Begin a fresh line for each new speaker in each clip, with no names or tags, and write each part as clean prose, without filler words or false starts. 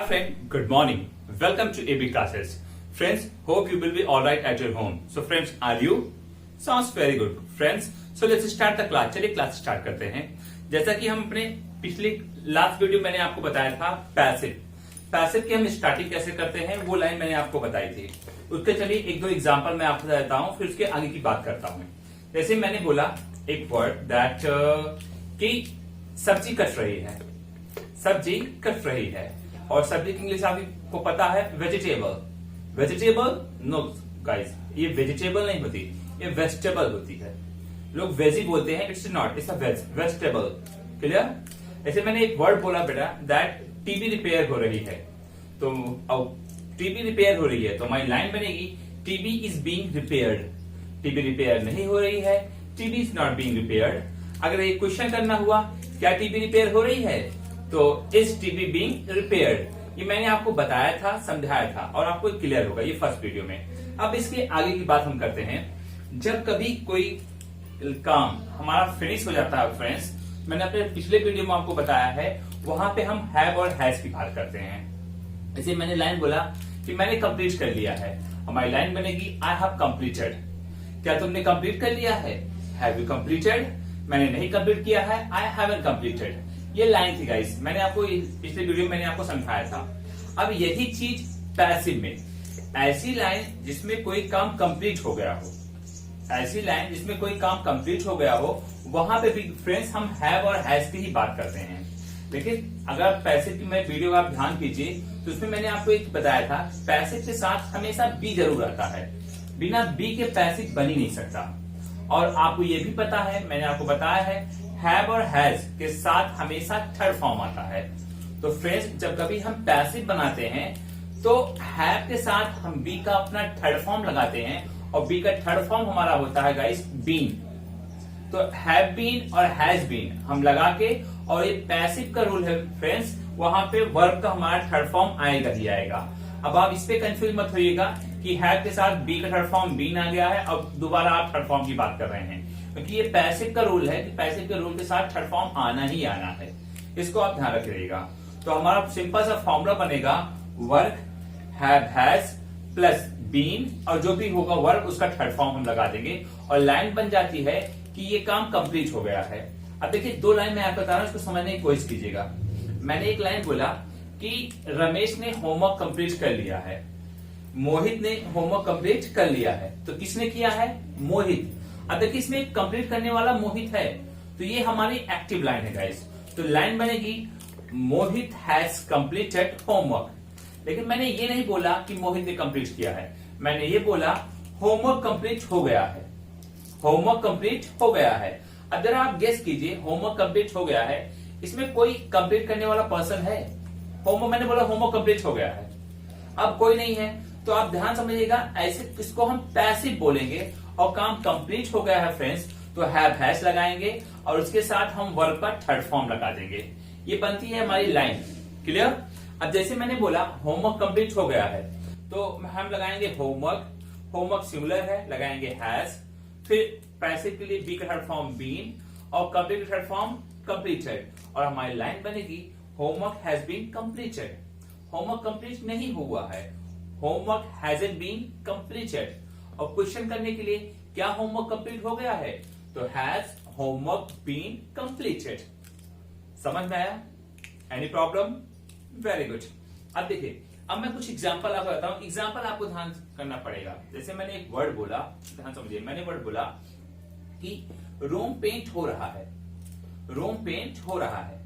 Hi friend, good morning. Welcome to AB classes. Friends, hope you will be alright at your home. So friends, are you? Sounds very good. Friends, so let's start the class. चलिए class start करते हैं। जैसा कि हम अपने पिछले last video मैंने आपको बताया था पैसिव की हम स्टार्टिंग कैसे करते हैं वो लाइन मैंने आपको बताई थी। उसके चलिए एक दो एग्जांपल मैं आपको देता हूँ, फिर उसके आगे की बात करता हूँ। जैसे मैंने बोला एक वर्ड दैट कि सब्जी कट रही है, सब्जी कट रही है, और सब्जी की इंग्लिश आपको पता है वेजिटेबल नो गाइस, ये वेजिटेबल नहीं होती, ये वेजिटेबल होती है। लोग वेजी बोलते हैं, it's not, it's a vegetable. Clear? ऐसे मैंने एक वर्ड बोला बेटा दैट टीवी रिपेयर हो रही है, तो अब टीवी रिपेयर हो रही है तो हमारी लाइन बनेगी TV is being repaired. TV repair नहीं हो रही है, TV is not being repaired. अगर ये क्वेश्चन करना हुआ क्या टीवी रिपेयर हो रही है, तो इज टीवी बीइंग रिपेयर्ड। ये मैंने आपको बताया था, समझाया था, और आपको क्लियर होगा ये फर्स्ट वीडियो में। अब इसके आगे की बात हम करते हैं। जब कभी कोई काम हमारा फिनिश हो जाता है फ्रेंड्स, मैंने अपने पिछले वीडियो में आपको बताया है, वहां पे हम हैव और हैज की बात करते हैं। जैसे मैंने लाइन बोला कि मैंने कंप्लीट कर लिया है, हमारी लाइन बनेगी आई हैव कंप्लीटेड। क्या तुमने कंप्लीट कर लिया है? Have you completed? मैंने नहीं कंप्लीट किया है, आई हैवंट कंप्लीटेड। ये लाइन थी गाइस, मैंने आपको पिछले वीडियो में मैंने आपको समझाया था। अब यही चीज पैसिव में, ऐसी लाइन जिसमें कोई काम कंप्लीट हो गया हो, ऐसी लाइन जिसमें कोई काम कंप्लीट हो गया हो, वहां पे भी फ्रेंड्स हम हैव और हैज की ही बात करते हैं। लेकिन अगर पैसिव की मैं वीडियो आप ध्यान कीजिए तो उसमें मैंने आपको एक बताया था, पैसिव के साथ हमेशा बी जरूर आता है, बिना बी के पैसिव बन ही नहीं सकता। और आपको ये भी पता है, मैंने आपको बताया है, हैव और हैज के साथ हमेशा थर्ड फॉर्म आता है। तो फ्रेंड्स जब कभी हम पैसिव बनाते हैं तो हैव के साथ हम बी का अपना थर्ड फॉर्म लगाते हैं, और बी का थर्ड फॉर्म हमारा होता है गाइस बीन। तो हैव बीन और हैज बीन हम लगा के, और ये पैसिव का रूल है फ्रेंड्स, वहां पे वर्ब का हमारा थर्ड फॉर्म आएगा ही आएगा। अब आप इस पे कंफ्यूज मत होइएगा कि हैव के साथ बी का थर्ड फॉर्म बीन आ गया है, अब दोबारा आप थर्ड फॉर्म की बात कर रहे हैं, क्योंकि ये पैसिव का रूल है कि पैसिव के रूल के साथ थर्ड फॉर्म आना ही आना है। इसको आप ध्यान रखिएगा। तो हमारा सिंपल सा फॉर्मूला बनेगा work have has plus been, और जो भी होगा वर्क उसका थर्ड फॉर्म हम लगा देंगे, और लाइन बन जाती है कि ये काम कंप्लीट हो गया है। अब देखिए दो लाइन मैं आपको बता रहा हूं, इसको समझने की कोशिश कीजिएगा। मैंने एक लाइन बोला कि रमेश ने होमवर्क कंप्लीट कर लिया है, मोहित ने होमवर्क कंप्लीट कर लिया है। तो किसने किया है? मोहित। अब देखिए इसमें कंप्लीट करने वाला मोहित है, तो ये हमारी एक्टिव लाइन है गाइस। तो लाइन बनेगी मोहित हैज कंप्लीटेड होमवर्क। लेकिन मैंने ये नहीं बोला कि मोहित ने कंप्लीट किया है, मैंने ये बोला होमवर्क कंप्लीट हो गया है, होमवर्क कंप्लीट हो गया है। अब जरा आप गेस कीजिए, होमवर्क कंप्लीट हो गया है, इसमें कोई कंप्लीट करने वाला पर्सन है? होमवर्क, मैंने बोला होमवर्क कंप्लीट हो गया है, अब कोई नहीं है, तो आप ध्यान समझिएगा, ऐसे इसको हम पैसिव बोलेंगे, और काम कंप्लीट हो गया है फ्रेंड्स तो हैव हैज लगाएंगे, और उसके साथ हम वर्ब का थर्ड फॉर्म लगा देंगे। ये बनती है हमारी लाइन। क्लियर? अब जैसे मैंने बोला होमवर्क कंप्लीट हो गया है, तो हम लगाएंगे होमवर्क, होमवर्क सिंगुलर है, लगाएंगे हैज, फिर पैसिव के लिए बी का थर्ड फॉर्म बीन, और कंप्लीट का थर्ड फॉर्म कंप्लीटेड, और हमारी लाइन बनेगी homework has been completed. Homework complete नहीं हुआ है, होमवर्क हैजंट बीन कंप्लीटेड। और क्वेश्चन करने के लिए क्या होमवर्क कंप्लीट हो गया है, तो हैज होमवर्क बीन कंप्लीटेड। समझ में आया? Any problem? Very good. अब देखिए, अब मैं कुछ एग्जांपल आपको बताता हूं, एग्जांपल आपको ध्यान करना पड़ेगा। जैसे मैंने एक वर्ड बोला, ध्यान समझिए, मैंने वर्ड बोला कि रूम पेंट हो रहा है, रूम पेंट हो रहा है।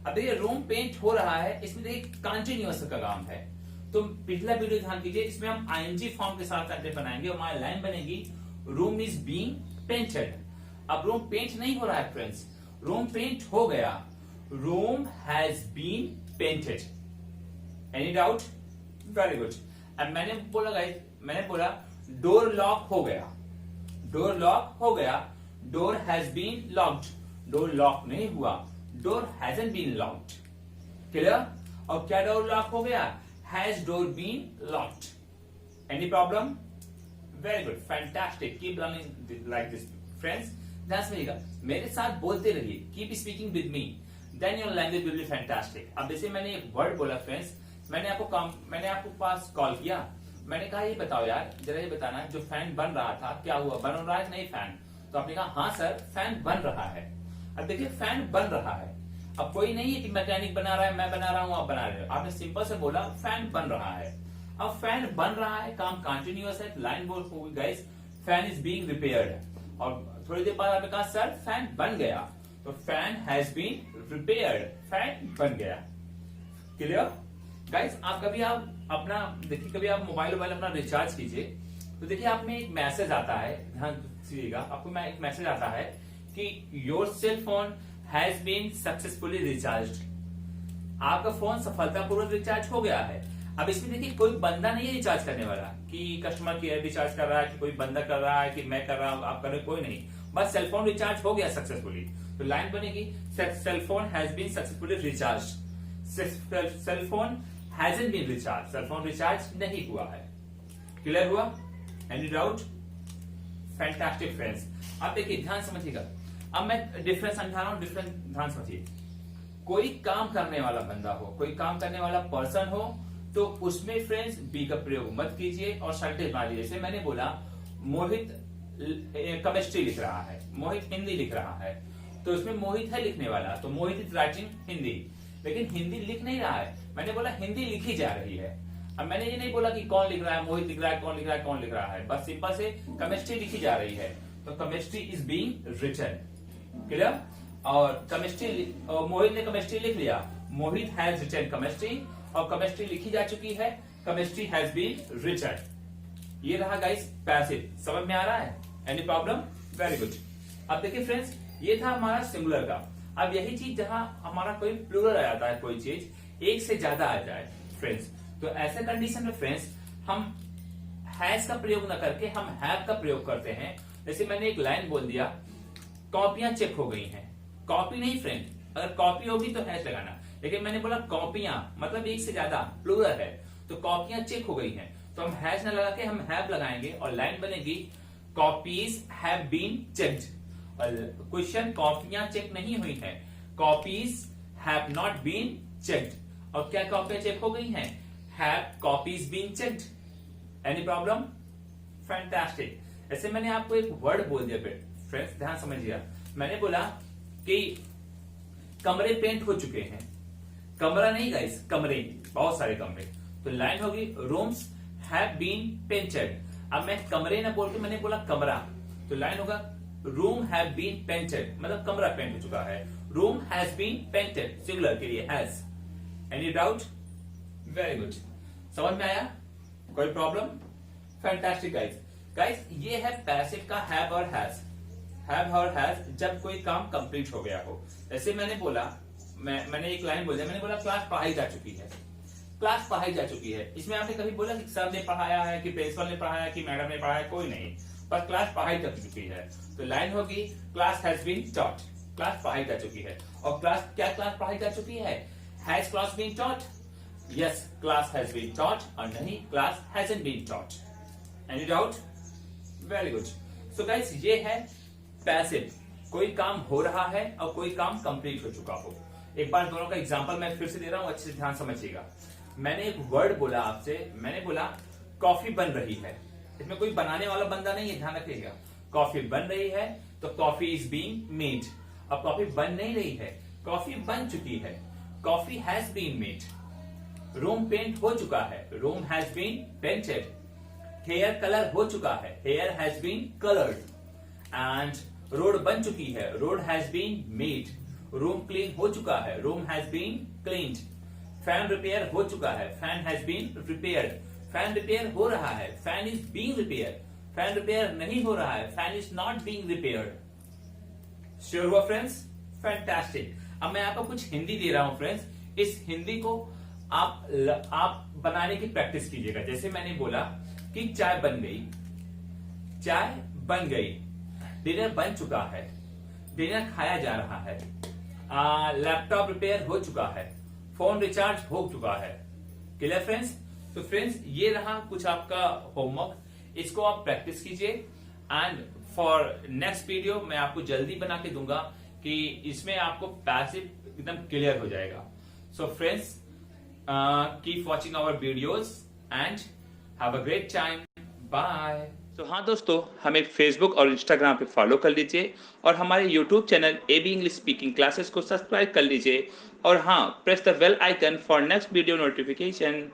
अब देखिए रूम पेंट हो रहा है, इसमें देखिए कंटिन्यूअस का काम है, तो पिछला वीडियो ध्यान कीजिए, इसमें हम आईएनजी फॉर्म के साथ सेंटेंस बनाएंगे, और हमारी लाइन बनेगी रूम इज बीइंग पेंटेड। अब रूम पेंट नहीं हो रहा है फ्रेंड्स, रूम पेंट हो गया, room has been painted. Any doubt? Very good. अब मैंने बोला गाइस, मैंने बोला डोर लॉक हो गया, डोर लॉक हो गया, door has been locked. Door lock नहीं हुआ, door hasn't been locked. Clear? और क्या डोर लॉक हो गया? Has door been locked? Any problem? Very good, fantastic. Keep learning like this, friends. ध्यान समझिएगा, मेरे साथ बोलते रहिए, keep speaking with me, then your language will be fantastic. अब जैसे मैंने एक वर्ड बोला फ्रेंड्स, मैंने आपको पास कॉल किया, मैंने कहा ये बताओ यार, जरा ये बताना जो फैन बन रहा था क्या हुआ, बन रहा है नहीं फैन? तो आपने कहा हाँ सर फैन बन रहा है। अब देखिए फैन बन रहा है, अब कोई नहीं है कि मैकेनिक बना रहा है, मैं बना रहा हूं, आप बना रहे हो। आपने सिंपल से बोला फैन बन रहा है। अब फैन बन रहा है, काम कंटिन्यूअस है, लाइन बोल होगी guys, fan is being repaired. और थोड़ी देर बाद आपने कहा सर फैन बन गया, तो fan has been repaired, fan बन गया। Clear guys? आप अपना देखिए, कभी आप मोबाइल अपना रिचार्ज कीजिए तो देखिए आप में एक मैसेज आता है, ध्यान दीजिएगा, आपको एक मैसेज आता है कि your cell phone has been successfully recharged. आपका फोन सफलतापूर्वक रिचार्ज हो गया है। अब इसमें देखिए कोई बंदा नहीं है रिचार्ज करने वाला कि कस्टमर केयर रिचार्ज कर रहा है, कि कोई बंदा कर रहा है, कि मैं कर रहा हूं, आप कर रहे, कोई नहीं, बस सेलफोन रिचार्ज हो गया सक्सेसफुली। तो लाइन बनेगी cellphone has been successfully recharge, cellphone hasn't been recharge, cellphone recharge नहीं हुआ है। क्लियर हुआ? Any doubt? Fantastic friends. अब देखिए ध्यान समझिएगा, अब मैं डिफरेंस समझा रहा हूं, डिफरेंस ध्यान समझिए। कोई काम करने वाला बंदा हो, कोई काम करने वाला पर्सन हो, तो उसमें फ्रेंड्स बी का प्रयोग मत कीजिए और सेंटेंस बना लीजिए। जैसे मैंने बोला मोहित केमिस्ट्री लिख रहा है, मोहित हिंदी लिख रहा है, तो उसमें मोहित है लिखने वाला, तो मोहित इज राइटिंग हिंदी, लेकिन हिंदी लिख नहीं रहा है, मैंने बोला हिंदी लिखी जा रही है। अब मैंने ये नहीं बोला कि कौन लिख रहा है, मोहित लिख रहा है, कौन लिख रहा है, कौन लिख रहा है, बस सिंपल से केमिस्ट्री लिखी जा रही है, तो chemistry is being written. Clear? और केमिस्ट्री, मोहित ने केमिस्ट्री लिख लिया, मोहित हैज रिटन केमिस्ट्री, और केमिस्ट्री लिखी जा चुकी है, केमिस्ट्री हैज बीन रिटन। ये रहा गाइस पैसिव। समझ में आ रहा है? Any problem? Very good. अब देखिए फ्रेंड्स, ये था हमारा सिंगुलर का। अब यही चीज जहां हमारा कोई प्लूरल आ जाता है, कोई चीज एक से ज्यादा आ जाए फ्रेंड्स, तो ऐसे कंडीशन में फ्रेंड्स हम हैज का प्रयोग न करके हम हैव का प्रयोग करते हैं। जैसे मैंने एक लाइन बोल दिया, कॉपियां चेक हो गई हैं, कॉपी नहीं फ्रेंड, अगर कॉपी होगी तो हैश लगाना, लेकिन मैंने बोला कॉपियां, मतलब एक से ज्यादा, प्लूरल है, तो कॉपियां चेक हो गई हैं, तो हम हैश न लगा के हम हैव लगाएंगे और लाइन बनेगी कॉपीज हैव बीन चेक्ड। और क्वेश्चन कॉपियां चेक नहीं हुई हैं, copies have not been checked. और क्या कॉपियां चेक हो गई हैं? Have copies been checked. Any problem? Fantastic. ऐसे मैंने आपको एक वर्ड बोल दिया फ्रेंड्स, ध्यान समझिएगा, मैंने बोला कि कमरे पेंट हो चुके हैं, कमरा नहीं गाइस, कमरे, बहुत सारे कमरे, तो लाइन होगी रूम्स हैव बीन पेंटेड। अब मैं कमरे ना बोल के मैंने बोला कमरा, तो लाइन होगा रूम हैव बीन पेंटेड, मतलब कमरा पेंट हो चुका है, room has been painted, singular के लिए has. Any doubt? Very good. समझ में आया? कोई प्रॉब्लम? फैंटास्टिक गाइस, ये है पैसिव का हैव और हैज। हैव और हैज जब कोई काम कंप्लीट हो गया हो। जैसे मैंने बोला, मैंने एक लाइन बोल दिया, मैंने बोला क्लास पढ़ाई जा चुकी है, क्लास पढ़ाई जा चुकी है। इसमें आपने कभी बोला कि सर ने पढ़ाया है, कि प्रिंसिपल ने पढ़ाया, कि मैडम ने पढ़ाया, कोई नहीं, पर क्लास पढ़ाई जा चुकी है, तो लाइन होगी class has been taught, class पढ़ाई जा चुकी है। और क्लास पढ़ाई जा चुकी है? Has class been taught? Yes, class has been taught, और नहीं class hasn't been taught. Any doubt? Very good. So guys, ये है पैसिव, कोई काम हो रहा है और कोई काम कंप्लीट हो चुका हो। एक बार दोनों का एग्जांपल मैं फिर से दे रहा हूं, अच्छे से ध्यान समझिएगा। मैंने एक वर्ड बोला आपसे, मैंने बोला कॉफी बन रही है, इसमें कोई बनाने वाला बंदा नहीं है, ध्यान रखिएगा। कॉफी बन रही है तो कॉफी इज बीइंग मेड। अब कॉफी बन नहीं रही है, कॉफी बन चुकी है, coffee has been made. Room paint हो चुका है, room has been painted. Hair colour हो चुका है, hair has been coloured. And road बन चुकी है, road has been made. Room clean हो चुका है, room has been cleaned. Fan repair हो चुका है, fan has been repaired. Fan repair हो रहा है, fan is being repaired. Fan repair नहीं हो रहा है, fan is not being repaired. Sure हुआ फ्रेंड्स? फैंटास्टिक। अब मैं आपको कुछ हिंदी दे रहा हूं फ्रेंड्स, इस हिंदी को आप बनाने की प्रैक्टिस कीजिएगा। जैसे मैंने बोला कि चाय बन गई, चाय बन गई। डिनर बन चुका है, डिनर खाया जा रहा है। लैपटॉप रिपेयर हो चुका है, फोन रिचार्ज हो चुका है। Clear friends? तो फ्रेंड्स, ये रहा कुछ आपका होमवर्क, इसको आप प्रैक्टिस कीजिए। एंड फॉर नेक्स्ट वीडियो मैं आपको जल्दी बना के दूंगा कि इसमें आपको पैसिव एकदम क्लियर हो जाएगा। So friends, keep watching our videos and have a great time. Bye. तो हाँ दोस्तों, हमें फेसबुक और इंस्टाग्राम पे फॉलो कर लीजिए और हमारे YouTube channel AB English speaking classes को सब्सक्राइब कर लीजिए और हाँ, press the bell icon for next video notification.